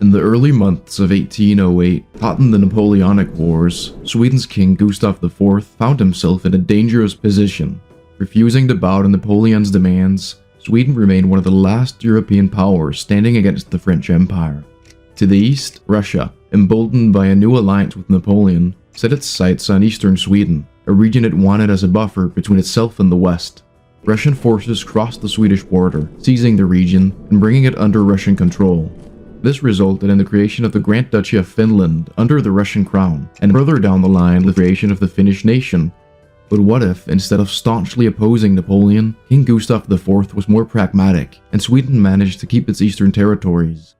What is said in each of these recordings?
In the early months of 1808, caught in the Napoleonic Wars, Sweden's king Gustav IV found himself in a dangerous position. Refusing to bow to Napoleon's demands, Sweden remained one of the last European powers standing against the French Empire. To the east, Russia, emboldened by a new alliance with Napoleon, set its sights on eastern Sweden, a region it wanted as a buffer between itself and the west. Russian forces crossed the Swedish border, seizing the region and bringing it under Russian control. This resulted in the creation of the Grand Duchy of Finland under the Russian crown, and further down the line the creation of the Finnish nation. But what if, instead of staunchly opposing Napoleon, King Gustav IV was more pragmatic, and Sweden managed to keep its eastern territories?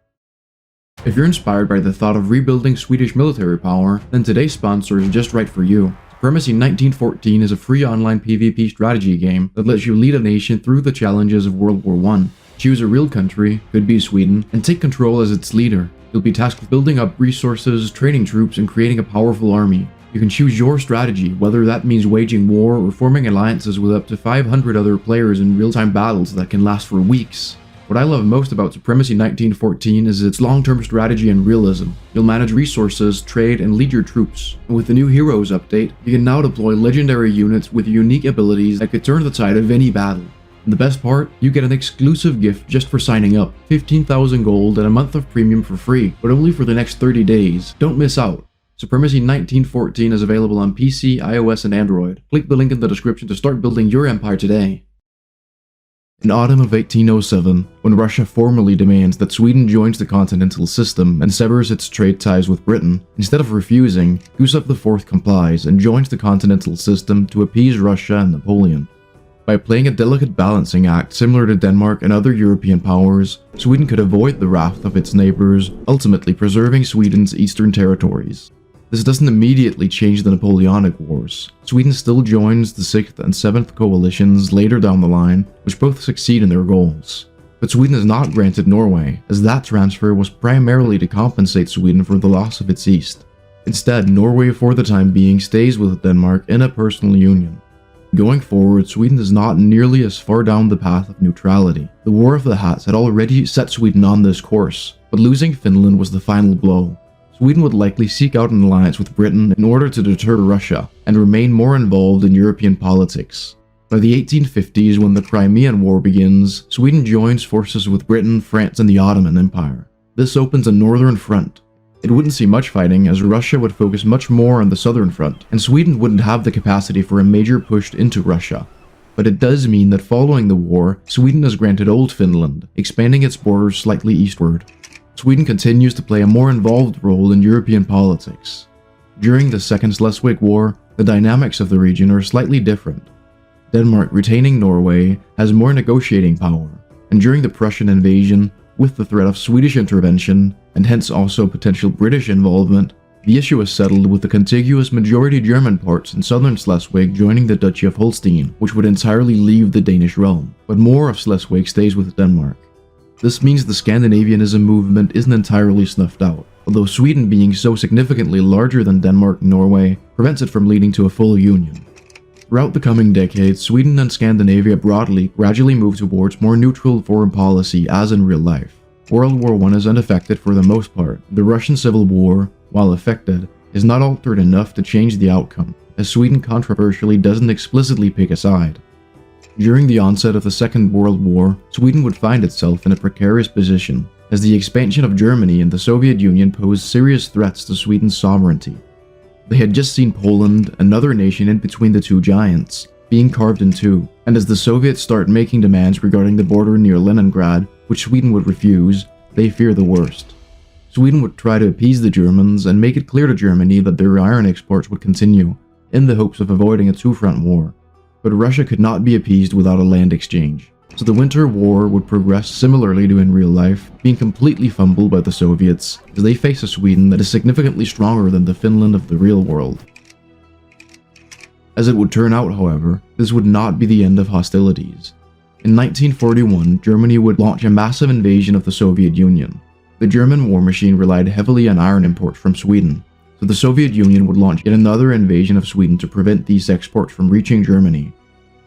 If you're inspired by the thought of rebuilding Swedish military power, then today's sponsor is just right for you. Supremacy 1914 is a free online PvP strategy game that lets you lead a nation through the challenges of World War I. Choose a real country, could be Sweden, and take control as its leader. You'll be tasked with building up resources, training troops, and creating a powerful army. You can choose your strategy, whether that means waging war or forming alliances with up to 500 other players in real-time battles that can last for weeks. What I love most about Supremacy 1914 is its long-term strategy and realism. You'll manage resources, trade, and lead your troops. And with the new Heroes update, you can now deploy legendary units with unique abilities that could turn the tide of any battle. And the best part, you get an exclusive gift just for signing up, 15,000 gold and a month of premium for free, but only for the next 30 days. Don't miss out. Supremacy 1914 is available on PC, iOS, and Android. Click the link in the description to start building your empire today. In autumn of 1807, when Russia formally demands that Sweden joins the continental system and severs its trade ties with Britain, instead of refusing, Gustav IV complies and joins the continental system to appease Russia and Napoleon. By playing a delicate balancing act similar to Denmark and other European powers, Sweden could avoid the wrath of its neighbors, ultimately preserving Sweden's eastern territories. This doesn't immediately change the Napoleonic Wars. Sweden still joins the 6th and 7th coalitions later down the line, which both succeed in their goals. But Sweden is not granted Norway, as that transfer was primarily to compensate Sweden for the loss of its east. Instead, Norway for the time being stays with Denmark in a personal union. Going forward, Sweden is not nearly as far down the path of neutrality. The War of the Hats had already set Sweden on this course, but losing Finland was the final blow. Sweden would likely seek out an alliance with Britain in order to deter Russia and remain more involved in European politics. By the 1850s, when the Crimean War begins, Sweden joins forces with Britain, France, and the Ottoman Empire. This opens a northern front. It wouldn't see much fighting, as Russia would focus much more on the southern front, and Sweden wouldn't have the capacity for a major push into Russia. But it does mean that following the war, Sweden is granted Old Finland, expanding its borders slightly eastward. Sweden continues to play a more involved role in European politics. During the Second Schleswig War, the dynamics of the region are slightly different. Denmark, retaining Norway, has more negotiating power, and during the Prussian invasion, with the threat of Swedish intervention, and hence also potential British involvement, the issue is settled with the contiguous majority German parts in southern Schleswig joining the Duchy of Holstein, which would entirely leave the Danish realm, but more of Schleswig stays with Denmark. This means the Scandinavianism movement isn't entirely snuffed out, although Sweden being so significantly larger than Denmark and Norway prevents it from leading to a full union. Throughout the coming decades, Sweden and Scandinavia broadly gradually move towards more neutral foreign policy as in real life. World War I is unaffected for the most part. The Russian Civil War, while affected, is not altered enough to change the outcome, as Sweden controversially doesn't explicitly pick a side. During the onset of the Second World War, Sweden would find itself in a precarious position, as the expansion of Germany and the Soviet Union posed serious threats to Sweden's sovereignty. They had just seen Poland, another nation in between the two giants, being carved in two, and as the Soviets start making demands regarding the border near Leningrad, which Sweden would refuse, they fear the worst. Sweden would try to appease the Germans and make it clear to Germany that their iron exports would continue, in the hopes of avoiding a two-front war. But Russia could not be appeased without a land exchange, so the Winter War would progress similarly to in real life, being completely fumbled by the Soviets, as they face a Sweden that is significantly stronger than the Finland of the real world. As it would turn out, however, this would not be the end of hostilities. In 1941, Germany would launch a massive invasion of the Soviet Union. The German war machine relied heavily on iron imports from Sweden, so the Soviet Union would launch yet another invasion of Sweden to prevent these exports from reaching Germany.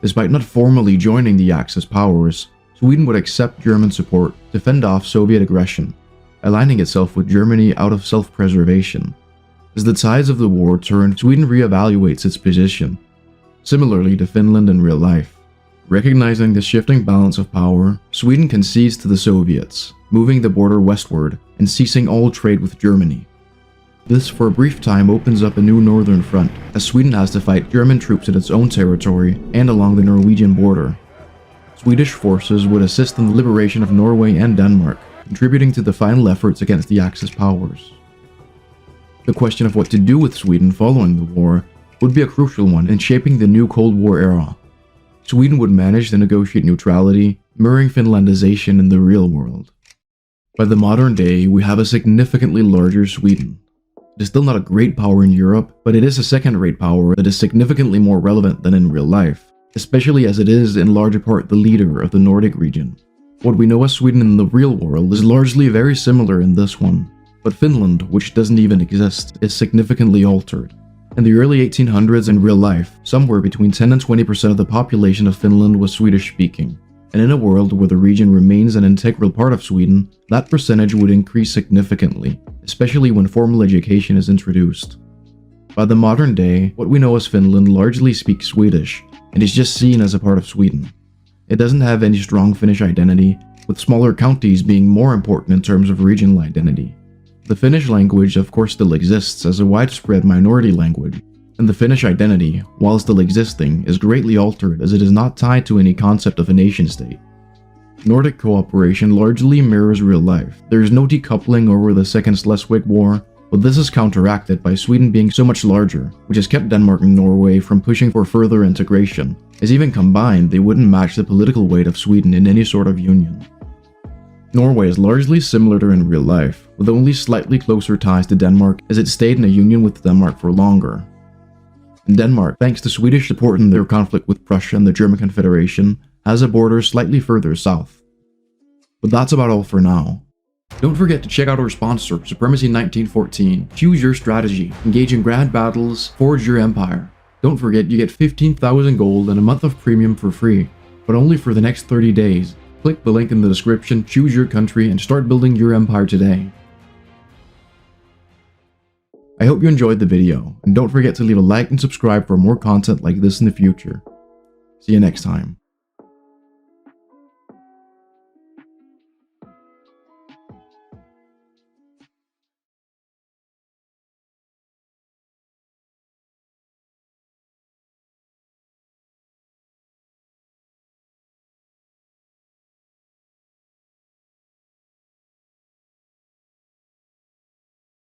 Despite not formally joining the Axis powers, Sweden would accept German support to fend off Soviet aggression. aligning itself with Germany out of self-preservation. As the tides of the war turn, Sweden reevaluates its position, similarly to Finland in real life. Recognizing the shifting balance of power, Sweden concedes to the Soviets, moving the border westward and ceasing all trade with Germany. This for a brief time opens up a new northern front, as Sweden has to fight German troops in its own territory and along the Norwegian border. Swedish forces would assist in the liberation of Norway and Denmark, contributing to the final efforts against the Axis powers. The question of what to do with Sweden following the war would be a crucial one in shaping the new Cold War era. Sweden would manage to negotiate neutrality, mirroring Finlandization in the real world. By the modern day, we have a significantly larger Sweden. It is still not a great power in Europe, but it is a second-rate power that is significantly more relevant than in real life, especially as it is in large part the leader of the Nordic region. What we know as Sweden in the real world is largely very similar in this one, but Finland, which doesn't even exist, is significantly altered. In the early 1800s in real life, somewhere between 10 and 20% of the population of Finland was Swedish-speaking, and in a world where the region remains an integral part of Sweden, that percentage would increase significantly, especially when formal education is introduced. By the modern day, what we know as Finland largely speaks Swedish, and is just seen as a part of Sweden. It doesn't have any strong Finnish identity, with smaller counties being more important in terms of regional identity. The Finnish language of course still exists as a widespread minority language, and the Finnish identity, while still existing, is greatly altered as it is not tied to any concept of a nation-state. Nordic cooperation largely mirrors real life. There is no decoupling over the Second Schleswig War, but this is counteracted by Sweden being so much larger, which has kept Denmark and Norway from pushing for further integration, as even combined they wouldn't match the political weight of Sweden in any sort of union. Norway is largely similar to in real life, with only slightly closer ties to Denmark as it stayed in a union with Denmark for longer. And Denmark, thanks to Swedish support in their conflict with Prussia and the German Confederation, has a border slightly further south. But that's about all for now. Don't forget to check out our sponsor, Supremacy 1914. Choose your strategy, engage in grand battles, forge your empire. Don't forget you get 15,000 gold and a month of premium for free, but only for the next 30 days. Click the link in the description, choose your country, and start building your empire today. I hope you enjoyed the video, and don't forget to leave a like and subscribe for more content like this in the future. See you next time.